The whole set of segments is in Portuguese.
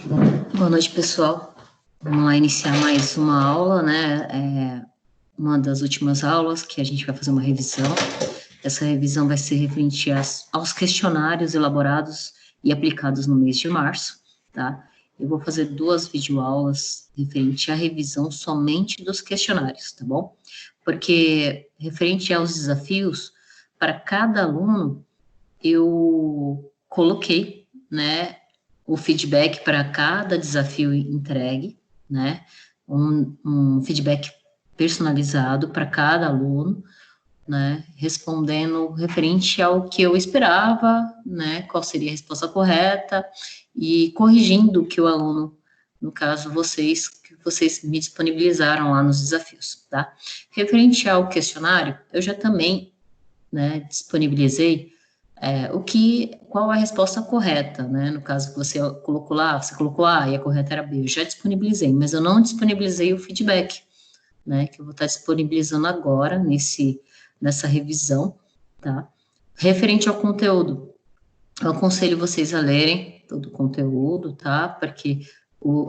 Boa noite, pessoal. Vamos lá iniciar mais uma aula, né? Uma das últimas aulas que a gente vai fazer uma revisão. Essa revisão vai ser referente aos questionários elaborados e aplicados no mês de março, tá? Eu vou fazer 2 videoaulas referente à revisão somente dos questionários, tá bom? Porque referente aos desafios, para cada aluno, eu coloquei, né, o feedback para cada desafio entregue, né, um feedback personalizado para cada aluno, né, respondendo referente ao que eu esperava, né, qual seria a resposta correta e corrigindo o que o aluno, no caso vocês, que vocês me disponibilizaram lá nos desafios, tá? Referente ao questionário, eu já também, né, disponibilizei qual a resposta correta, né? No caso que você colocou A e a correta era B, eu já disponibilizei, mas eu não disponibilizei o feedback, né? Que eu vou estar disponibilizando agora nessa revisão, tá? Referente ao conteúdo, eu aconselho vocês a lerem todo o conteúdo, tá? Porque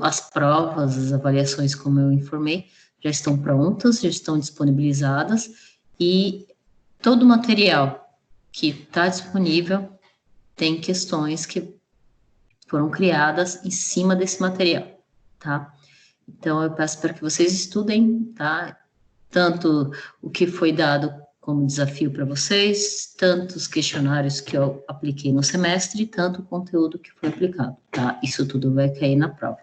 as provas, as avaliações, como eu informei, já estão prontas, já estão disponibilizadas e todo o material que está disponível tem questões que foram criadas em cima desse material, tá? Então, eu peço para que vocês estudem, tá? Tanto o que foi dado como desafio para vocês, tanto os questionários que eu apliquei no semestre, tanto o conteúdo que foi aplicado, tá? Isso tudo vai cair na prova,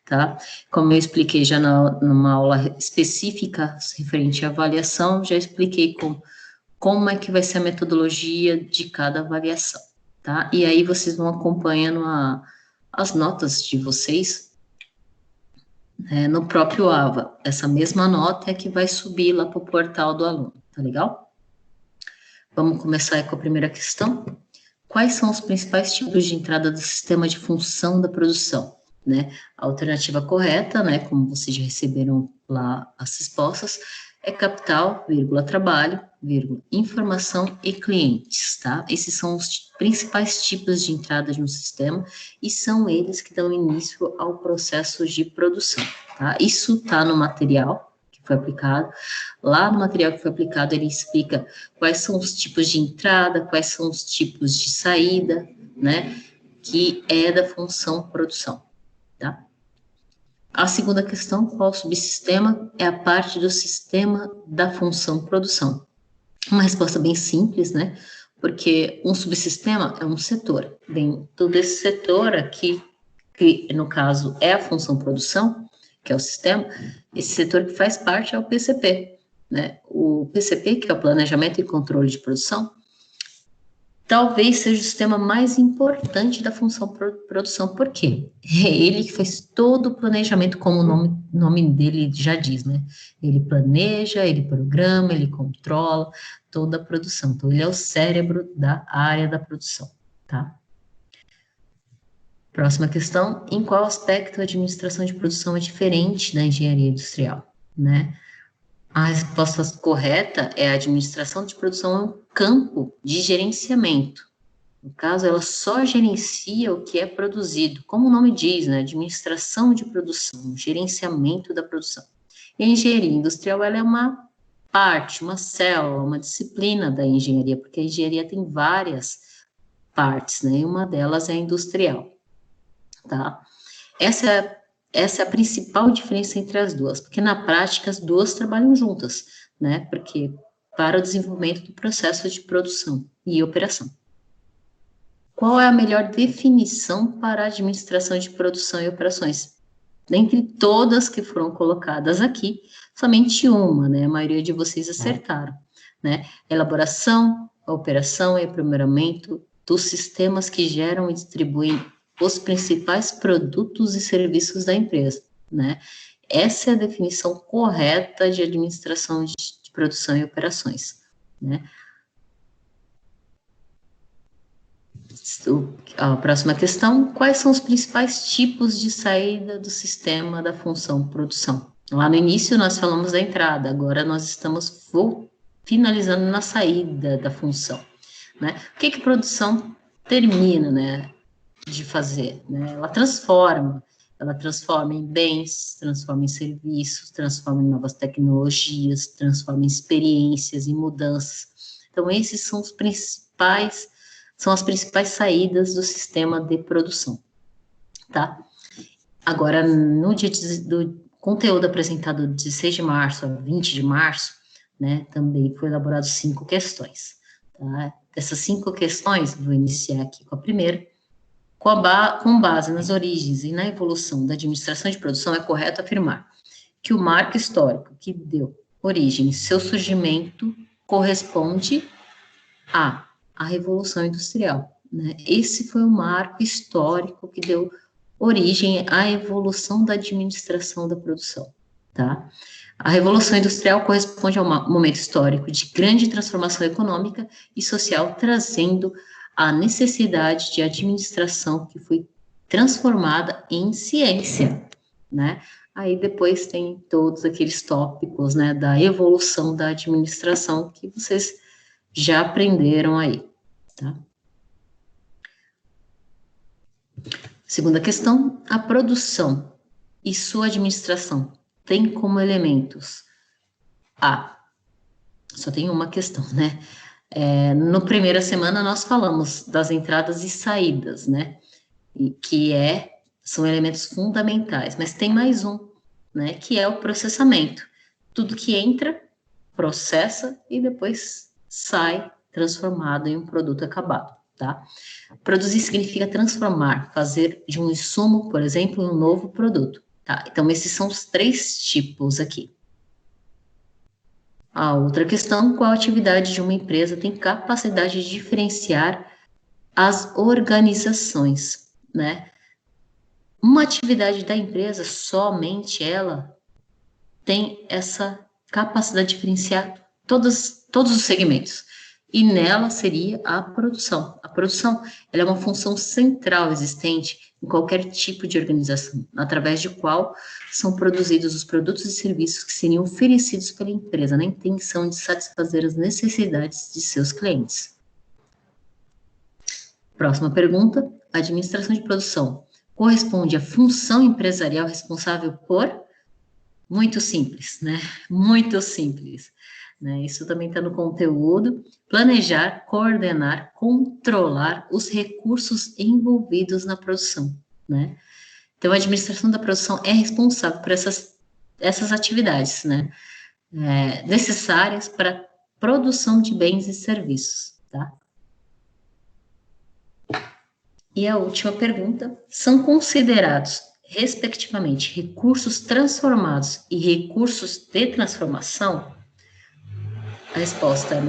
tá? Como eu expliquei já numa aula específica referente à avaliação, já expliquei como é que vai ser a metodologia de cada avaliação, tá? E aí vocês vão acompanhando as notas de vocês, né, no próprio AVA. Essa mesma nota é que vai subir lá para o portal do aluno, tá legal? Vamos começar aí com a primeira questão. Quais são os principais tipos de entrada do sistema de função da produção? Né? A alternativa correta, né, como vocês já receberam lá as respostas, é capital, vírgula, trabalho, vírgula, informação e clientes, tá? Esses são os principais tipos de entrada de um sistema e são eles que dão início ao processo de produção, tá? Isso tá no material que foi aplicado. Lá no material que foi aplicado, ele explica quais são os tipos de entrada, quais são os tipos de saída, né? Que é da função produção, tá? A segunda questão, qual subsistema é a parte do sistema da função produção? Uma resposta bem simples, né? Porque um subsistema é um setor. Dentro desse setor aqui, que no caso é a função produção, que é o sistema, esse setor que faz parte é o PCP, né? O PCP, que é o Planejamento e Controle de Produção, talvez seja o sistema mais importante da função produção. Por quê? É ele que faz todo o planejamento, como o nome dele já diz, né? Ele planeja, ele programa, ele controla toda a produção. Então, ele é o cérebro da área da produção, tá? Próxima questão, em qual aspecto a administração de produção é diferente da engenharia industrial, né? A resposta correta é a administração de produção é um campo de gerenciamento. No caso, ela só gerencia o que é produzido, como o nome diz, né? Administração de produção, gerenciamento da produção. E a engenharia industrial, ela é uma parte, uma célula, uma disciplina da engenharia, porque a engenharia tem várias partes, né? E uma delas é a industrial, tá? Essa é a principal diferença entre as duas, porque na prática as duas trabalham juntas, né? Porque para o desenvolvimento do processo de produção e operação. Qual é a melhor definição para a administração de produção e operações? Dentre todas que foram colocadas aqui, somente uma, né? A maioria de vocês acertaram, né? Elaboração, operação e aprimoramento dos sistemas que geram e distribuem os principais produtos e serviços da empresa, né? Essa é a definição correta de administração de produção e operações, né? A próxima questão, quais são os principais tipos de saída do sistema da função produção? Lá no início nós falamos da entrada, agora nós estamos finalizando na saída da função, né? O que produção termina, né? de fazer, né? Ela transforma em bens, transforma em serviços, transforma em novas tecnologias, transforma em experiências e mudanças. Então, esses são as principais saídas do sistema de produção, tá? Agora, no dia do conteúdo apresentado de 16 de março a 20 de março, né, também foi elaborado 5 questões, tá? Dessas 5 questões, vou iniciar aqui com a primeira. Com base nas origens e na evolução da administração de produção, é correto afirmar que o marco histórico que deu origem, seu surgimento, corresponde à Revolução Industrial, né? Esse foi o marco histórico que deu origem à evolução da administração da produção, tá? A Revolução Industrial corresponde a um momento histórico de grande transformação econômica e social, trazendo a necessidade de administração que foi transformada em ciência, né? Aí depois tem todos aqueles tópicos, né, da evolução da administração que vocês já aprenderam aí, tá? Segunda questão, a produção e sua administração tem como elementos só tem uma questão, né? No primeira semana nós falamos das entradas e saídas, né? E que são elementos fundamentais, mas tem mais um, né? Que é o processamento. Tudo que entra, processa e depois sai transformado em um produto acabado, tá? Produzir significa transformar, fazer de um insumo, por exemplo, um novo produto, tá? Então, esses são os 3 tipos aqui. A outra questão, qual atividade de uma empresa tem capacidade de diferenciar as organizações, né? Uma atividade da empresa, somente ela tem essa capacidade de diferenciar todos os segmentos. E nela seria a produção. A produção, ela é uma função central existente em qualquer tipo de organização, através de qual são produzidos os produtos e serviços que seriam oferecidos pela empresa, na intenção de satisfazer as necessidades de seus clientes. Próxima pergunta, a administração de produção corresponde à função empresarial responsável por? Muito simples, né? Muito simples. Né? Isso também está no conteúdo. Planejar, coordenar, controlar os recursos envolvidos na produção, né? Então, a administração da produção é responsável por essas atividades, né? Necessárias para a produção de bens e serviços, tá? E a última pergunta, são considerados, respectivamente, recursos transformados e recursos de transformação? A resposta é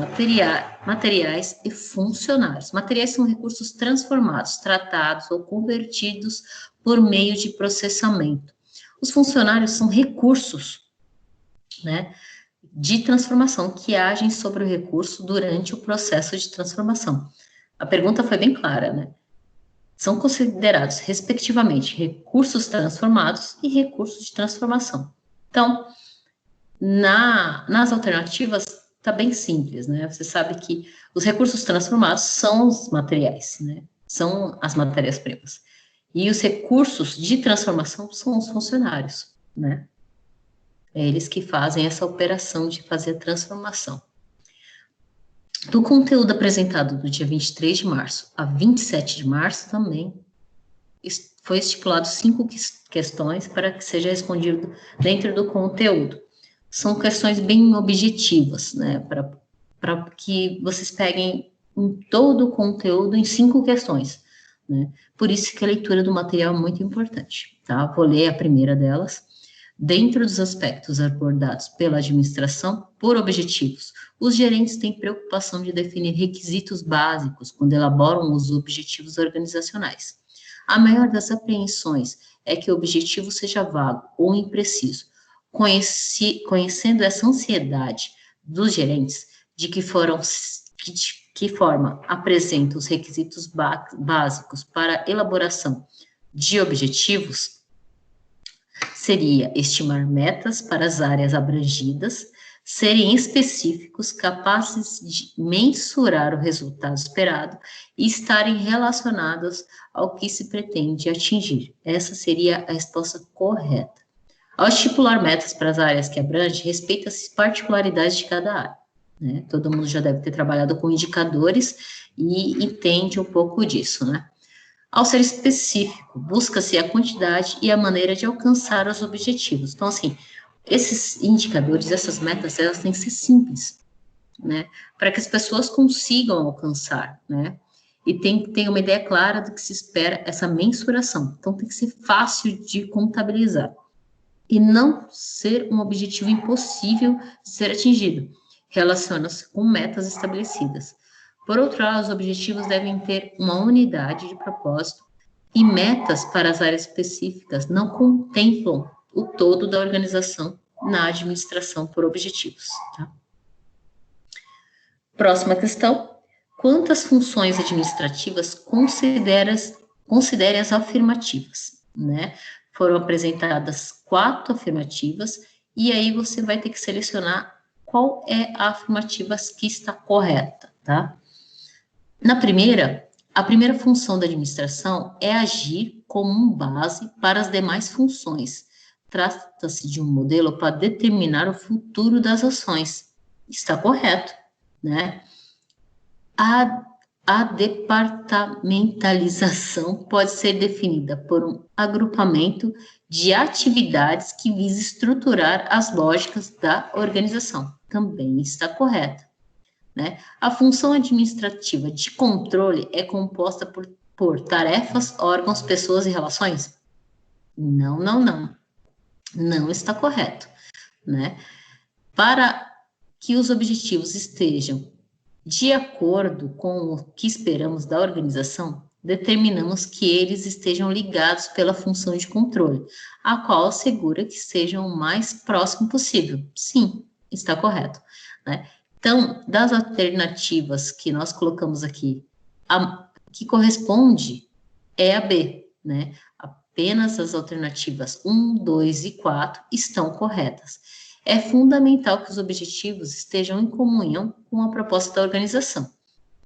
materiais e funcionários. Materiais são recursos transformados, tratados ou convertidos por meio de processamento. Os funcionários são recursos, né, de transformação que agem sobre o recurso durante o processo de transformação. A pergunta foi bem clara, né? São considerados, respectivamente, recursos transformados e recursos de transformação. Então, nas alternativas, está bem simples, né? Você sabe que os recursos transformados são os materiais, né? São as matérias-primas. E os recursos de transformação são os funcionários, né? É eles que fazem essa operação de fazer a transformação. Do conteúdo apresentado do dia 23 de março a 27 de março também foi estipulado 5 questões para que seja respondido dentro do conteúdo. São questões bem objetivas, né, para que vocês peguem em todo o conteúdo em 5 questões, né? Por isso que a leitura do material é muito importante, tá? Vou ler a primeira delas. Dentro dos aspectos abordados pela administração, por objetivos, os gerentes têm preocupação de definir requisitos básicos quando elaboram os objetivos organizacionais. A maior das apreensões é que o objetivo seja vago ou impreciso. Conhecendo essa ansiedade dos gerentes, de que forma apresenta os requisitos básicos para a elaboração de objetivos, seria estimar metas para as áreas abrangidas, serem específicos, capazes de mensurar o resultado esperado e estarem relacionados ao que se pretende atingir. Essa seria a resposta correta. Ao estipular metas para as áreas que abrange, respeita as particularidades de cada área, né? Todo mundo já deve ter trabalhado com indicadores e entende um pouco disso, né? Ao ser específico, busca-se a quantidade e a maneira de alcançar os objetivos. Então, assim, esses indicadores, essas metas, elas têm que ser simples, né? Para que as pessoas consigam alcançar, né? E tem que ter uma ideia clara do que se espera, essa mensuração. Então, tem que ser fácil de contabilizar. E não ser um objetivo impossível de ser atingido. Relaciona-se com metas estabelecidas. Por outro lado, os objetivos devem ter uma unidade de propósito e metas para as áreas específicas não contemplam o todo da organização na administração por objetivos. Tá? Próxima questão. Quantas funções administrativas considere as afirmativas? Né? Foram apresentadas 4 afirmativas e aí você vai ter que selecionar qual é a afirmativa que está correta, tá? A primeira função da administração é agir como base para as demais funções. Trata-se de um modelo para determinar o futuro das ações. Está correto, né? A departamentalização pode ser definida por um agrupamento de atividades que visa estruturar as lógicas da organização. Também está correto. Né? A função administrativa de controle é composta por tarefas, órgãos, pessoas e relações? Não, não, não. Não está correto. Né? Para que os objetivos estejam de acordo com o que esperamos da organização, determinamos que eles estejam ligados pela função de controle, a qual assegura que sejam o mais próximo possível. Sim, está correto. Né? Então, das alternativas que nós colocamos aqui, a que corresponde é a B, né? Apenas as alternativas 1, 2 e 4 estão corretas. É fundamental que os objetivos estejam em comunhão com a proposta da organização,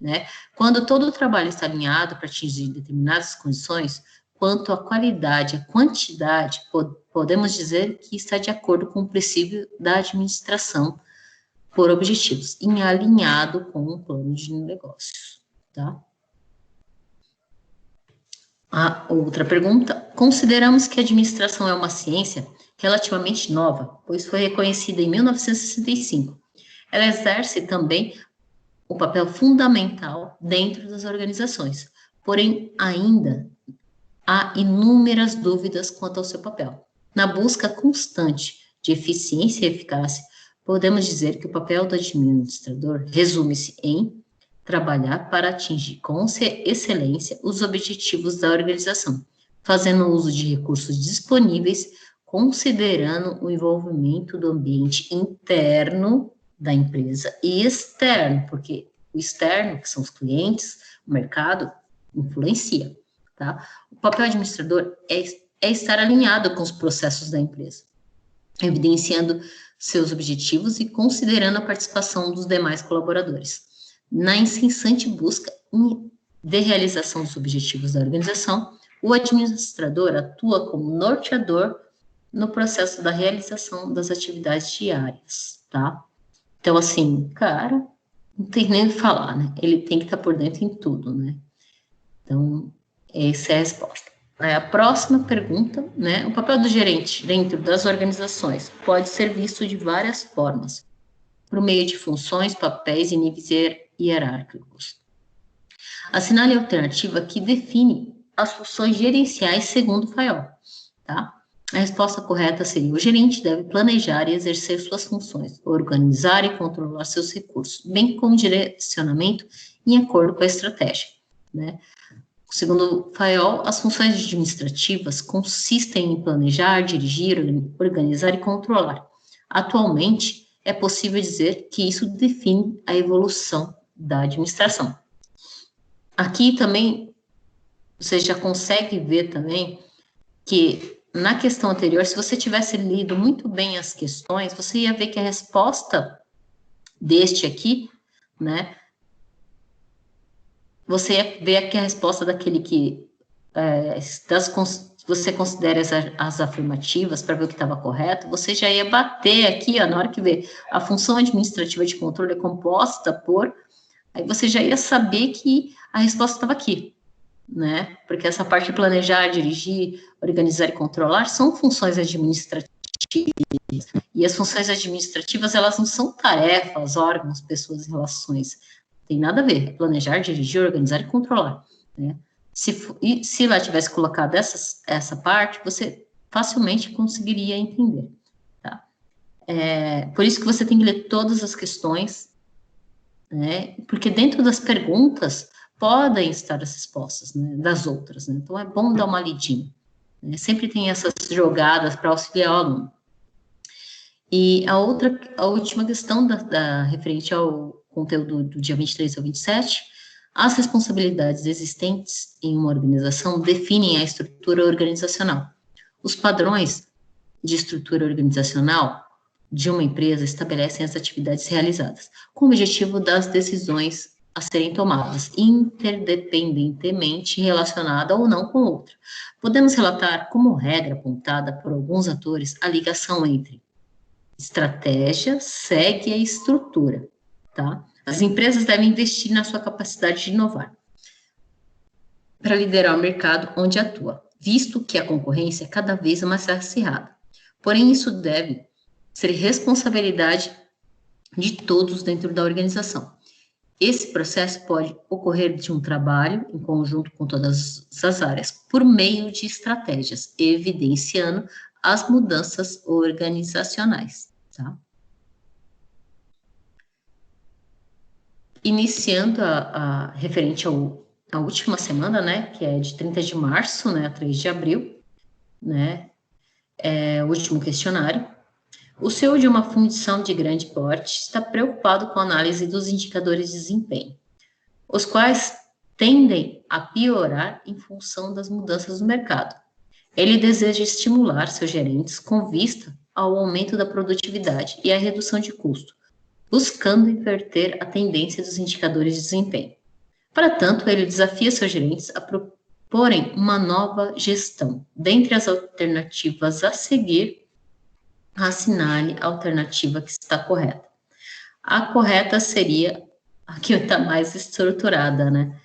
né? Quando todo o trabalho está alinhado para atingir determinadas condições, quanto à qualidade, à quantidade, podemos dizer que está de acordo com o princípio da administração por objetivos, em alinhado com o plano de negócios, tá? A outra pergunta, consideramos que a administração é uma ciência relativamente nova, pois foi reconhecida em 1965. Ela exerce também um papel fundamental dentro das organizações, porém ainda há inúmeras dúvidas quanto ao seu papel. Na busca constante de eficiência e eficácia, podemos dizer que o papel do administrador resume-se em trabalhar para atingir com excelência os objetivos da organização, fazendo uso de recursos disponíveis, considerando o envolvimento do ambiente interno da empresa e externo, porque o externo, que são os clientes, o mercado, influencia, tá? O papel administrador é estar alinhado com os processos da empresa, evidenciando seus objetivos e considerando a participação dos demais colaboradores. Na incessante busca de realização dos objetivos da organização, o administrador atua como norteador no processo da realização das atividades diárias, tá? Então, assim, cara, não tem nem o que falar, né? Ele tem que estar por dentro em tudo, né? Então, essa é a resposta. A próxima pergunta, né? O papel do gerente dentro das organizações pode ser visto de várias formas, por meio de funções, papéis e níveis hierárquicos. Assinale a alternativa que define as funções gerenciais segundo Fayol, tá? A resposta correta seria: o gerente deve planejar e exercer suas funções, organizar e controlar seus recursos, bem como direcionamento em acordo com a estratégia, né? Segundo Fayol, as funções administrativas consistem em planejar, dirigir, organizar e controlar. Atualmente, é possível dizer que isso define a evolução da administração. Aqui também, você já consegue ver também que na questão anterior, se você tivesse lido muito bem as questões, você ia ver que a resposta deste aqui, né, você ia ver que a resposta daquele que você considera as afirmativas para ver o que estava correto, você já ia bater aqui, ó, na hora que vê a função administrativa de controle é composta por, aí você já ia saber que a resposta estava aqui, né? Porque essa parte de planejar, dirigir, organizar e controlar são funções administrativas. E as funções administrativas, elas não são tarefas, órgãos, pessoas e relações. Tem nada a ver. Planejar, dirigir, organizar e controlar, né? Se lá tivesse colocado essa parte, você facilmente conseguiria entender, tá? Por isso que você tem que ler todas as questões, né? Porque dentro das perguntas podem estar as respostas, né, das outras, né? Então é bom dar uma lidinha, né? Sempre tem essas jogadas para auxiliar o aluno. E a última questão referente ao conteúdo do dia 23 ao 27, as responsabilidades existentes em uma organização definem a estrutura organizacional. Os padrões de estrutura organizacional de uma empresa estabelecem as atividades realizadas, com o objetivo das decisões a serem tomadas, interdependentemente relacionada ou não com outra. Podemos relatar como regra apontada por alguns atores a ligação entre estratégia, segue a estrutura, tá? As empresas devem investir na sua capacidade de inovar para liderar o mercado onde atua, visto que a concorrência é cada vez mais acirrada. Porém, isso deve ser responsabilidade de todos dentro da organização. Esse processo pode ocorrer de um trabalho em conjunto com todas as áreas, por meio de estratégias, evidenciando as mudanças organizacionais, tá? Iniciando referente à última semana, né, que é de 30 de março, né, a 3 de abril, né, o último questionário. O CEO de uma fundição de grande porte está preocupado com a análise dos indicadores de desempenho, os quais tendem a piorar em função das mudanças no mercado. Ele deseja estimular seus gerentes com vista ao aumento da produtividade e à redução de custo, buscando inverter a tendência dos indicadores de desempenho. Para tanto, ele desafia seus gerentes a proporem uma nova gestão. Dentre as alternativas a seguir, assinale a alternativa que está correta. A correta seria a que está mais estruturada, né?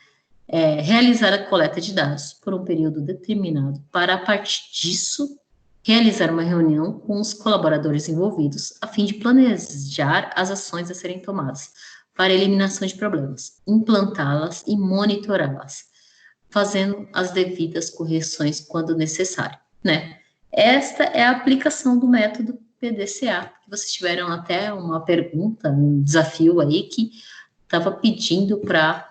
Realizar a coleta de dados por um período determinado para, a partir disso, realizar uma reunião com os colaboradores envolvidos, a fim de planejar as ações a serem tomadas para a eliminação de problemas, implantá-las e monitorá-las, fazendo as devidas correções quando necessário, né? Esta é a aplicação do método PDCA, que vocês tiveram até uma pergunta, um desafio aí, que estava pedindo para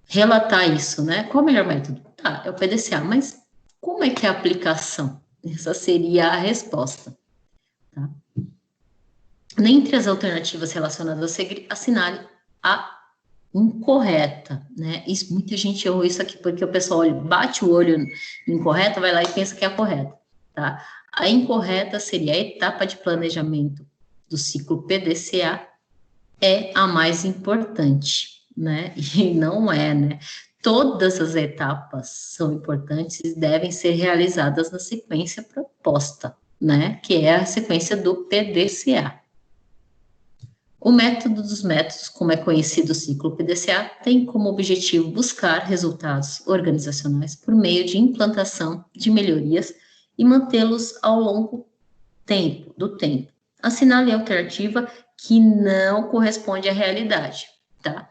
relatar isso, né? Qual o melhor método? Tá, é o PDCA, mas como é que é a aplicação? Essa seria a resposta, tá? Dentre as alternativas relacionadas a seguir, assinale a incorreta, né? Isso, muita gente ouve isso aqui, porque o pessoal bate o olho incorreta, vai lá e pensa que é a correta, tá? A incorreta seria a etapa de planejamento do ciclo PDCA, é a mais importante, né? E não é, né? Todas as etapas são importantes e devem ser realizadas na sequência proposta, né? Que é a sequência do PDCA. O método dos métodos, como é conhecido o ciclo PDCA, tem como objetivo buscar resultados organizacionais por meio de implantação de melhorias e mantê-los ao longo do tempo. Assinale a alternativa que não corresponde à realidade, tá?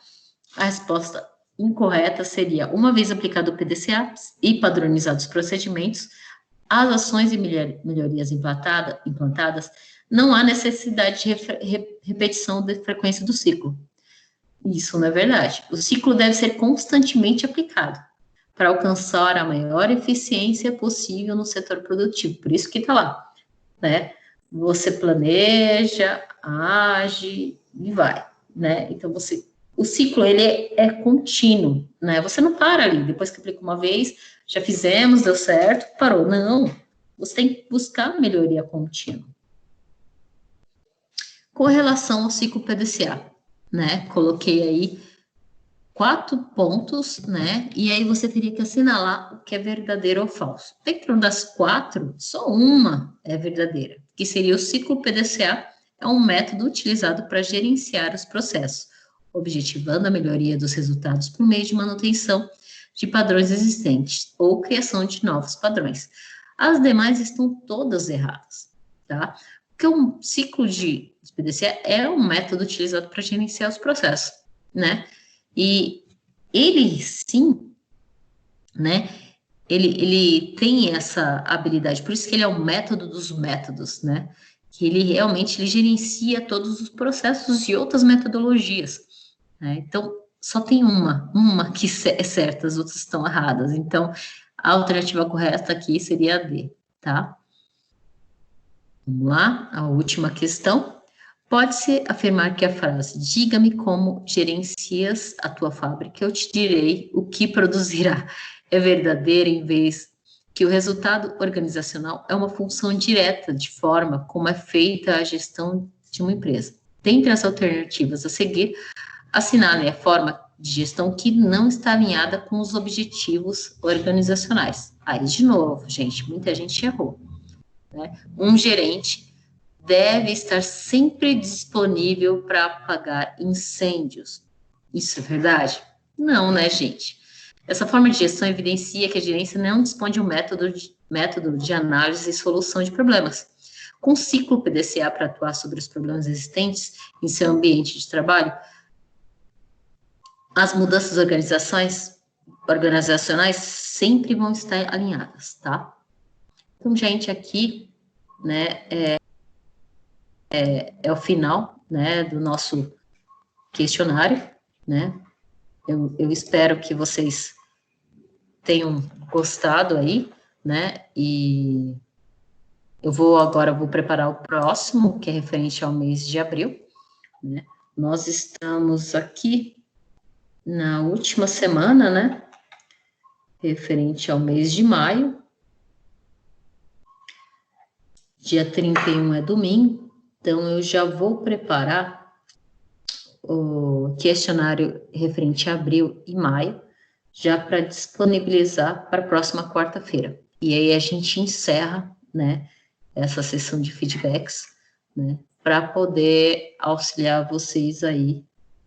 A resposta incorreta seria: uma vez aplicado o PDCA e padronizados os procedimentos, as ações e melhorias implantadas, não há necessidade de repetição da frequência do ciclo. Isso não é verdade. O ciclo deve ser constantemente aplicado para alcançar a maior eficiência possível no setor produtivo. Por isso que está lá, né? Você planeja, age e vai, né? Então, o ciclo, ele é contínuo, né? Você não para ali, depois que aplica uma vez, já fizemos, deu certo, parou. Não. você tem que buscar melhoria contínua. Com relação ao ciclo PDCA, né? Coloquei aí 4 pontos, né? E aí você teria que assinalar o que é verdadeiro ou falso. Dentro das 4, só uma é verdadeira, que seria o ciclo PDCA, é um método utilizado para gerenciar os processos, objetivando a melhoria dos resultados por meio de manutenção de padrões existentes ou criação de novos padrões. As demais estão todas erradas, tá? Porque um ciclo de PDCA é um método utilizado para gerenciar os processos, né? E ele, sim, né, ele tem essa habilidade, por isso que ele é o método dos métodos, né, que ele realmente ele gerencia todos os processos e outras metodologias, né, então só tem uma que é certa, as outras estão erradas, então a alternativa correta aqui seria a D, tá? Vamos lá, a última questão. Pode-se afirmar que a frase diga-me como gerencias a tua fábrica, eu te direi o que produzirá é verdadeira, em vez que o resultado organizacional é uma função direta de forma como é feita a gestão de uma empresa. Dentre as alternativas a seguir, assinale a forma de gestão que não está alinhada com os objetivos organizacionais. Aí, de novo, gente, muita gente errou, né? Um gerente deve estar sempre disponível para apagar incêndios. Isso é verdade? Não, né, gente? Essa forma de gestão evidencia que a gerência não dispõe de um método de análise e solução de problemas. Com ciclo PDCA para atuar sobre os problemas existentes em seu ambiente de trabalho, as mudanças organizacionais sempre vão estar alinhadas, tá? Então, gente, aqui, né, é o final, né, do nosso questionário, né? Eu espero que vocês tenham gostado aí, né? E eu vou preparar o próximo, que é referente ao mês de abril, né? Nós estamos aqui na última semana, né? Referente ao mês de maio. Dia 31 é domingo, então eu já vou preparar o questionário referente a abril e maio, já para disponibilizar para a próxima quarta-feira. E aí a gente encerra, né, essa sessão de feedbacks, né, para poder auxiliar vocês aí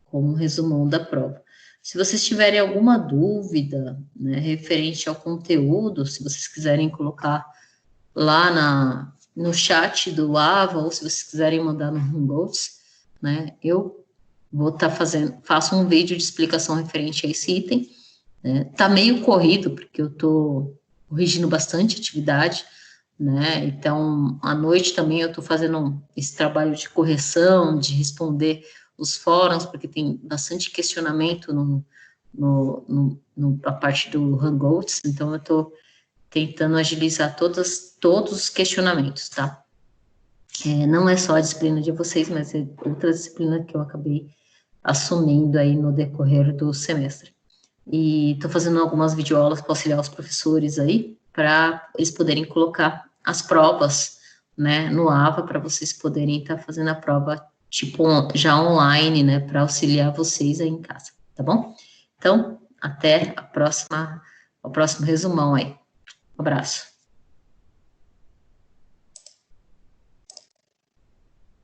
com um resumão da prova. Se vocês tiverem alguma dúvida, né, referente ao conteúdo, se vocês quiserem colocar lá no chat do AVA, ou se vocês quiserem mandar no Hangouts, né, eu vou estar faço um vídeo de explicação referente a esse item, né, tá meio corrido, porque eu tô corrigindo bastante atividade, né, então, à noite também eu tô fazendo esse trabalho de correção, de responder os fóruns, porque tem bastante questionamento na parte do Hangouts, então eu tô tentando agilizar todos os questionamentos, tá? Não é só a disciplina de vocês, mas é outra disciplina que eu acabei assumindo aí no decorrer do semestre. E estou fazendo algumas videoaulas para auxiliar os professores aí, para eles poderem colocar as provas, né, no AVA, para vocês poderem estar fazendo a prova, tipo, já online, né, para auxiliar vocês aí em casa, tá bom? Então, até o próximo resumão aí. Um abraço.